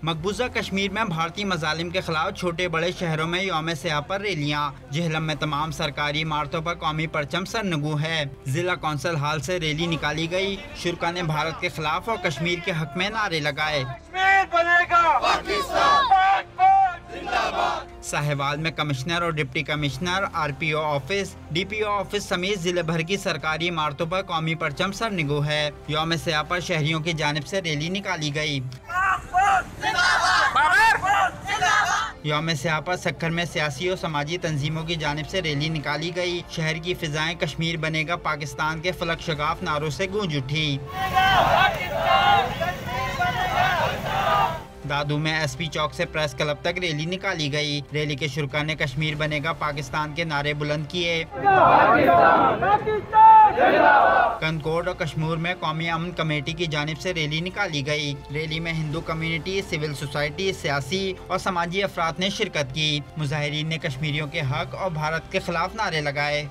مقبوضہ کشمیر میں بھارتی مظالم کے خلاف چھوٹے بڑے شہروں میں یوم سیاہ پر ریلیاں۔ جہلم میں تمام سرکاری عمارتوں پر قومی پرچم سرنگوں ہے۔ ضلع کونسل ہال سے ریلی نکالی گئی۔ شرکا نے بھارت کے خلاف اور کشمیر کے حق میں نعرے لگائے۔ ساہیوال میں کمشنر اور deputy commissioner, RPO office, DPO office سمیت ضلع بھر کی سرکاری عمارتوں پر قومی پرچم سرنگوں ہے۔ یوم سیاہ پر شہریوں کی جانب سے ریلی نکالی گئی۔ یوم سیاہ پر سکھر میں سیاسی اور سماجی تنظیموں کی جانب سے ریلی نکالی گئی۔ شہر کی فضائیں کشمیر بنے گا پاکستان کے فلک شگاف نعروں سے گونج اٹھی۔ دادو میں SP چوک سے پریس کلب تک ریلی نکالی گئی۔ ریلی کے شرکا نے کشمیر بنے گا پاکستان کے نعرے بلند کیے۔ کنکوڈ اور کشمور میں قومی امن کمیٹی کی جانب سے ریلی نکالی گئی۔ ریلی میں ہندو کمیونٹی، سول سوسائٹی، سیاسی اور سماجی افراد نے شرکت کی۔ مظاہرین نے کشمیریوں کے حق اور بھارت کے خلاف نعرے لگائے۔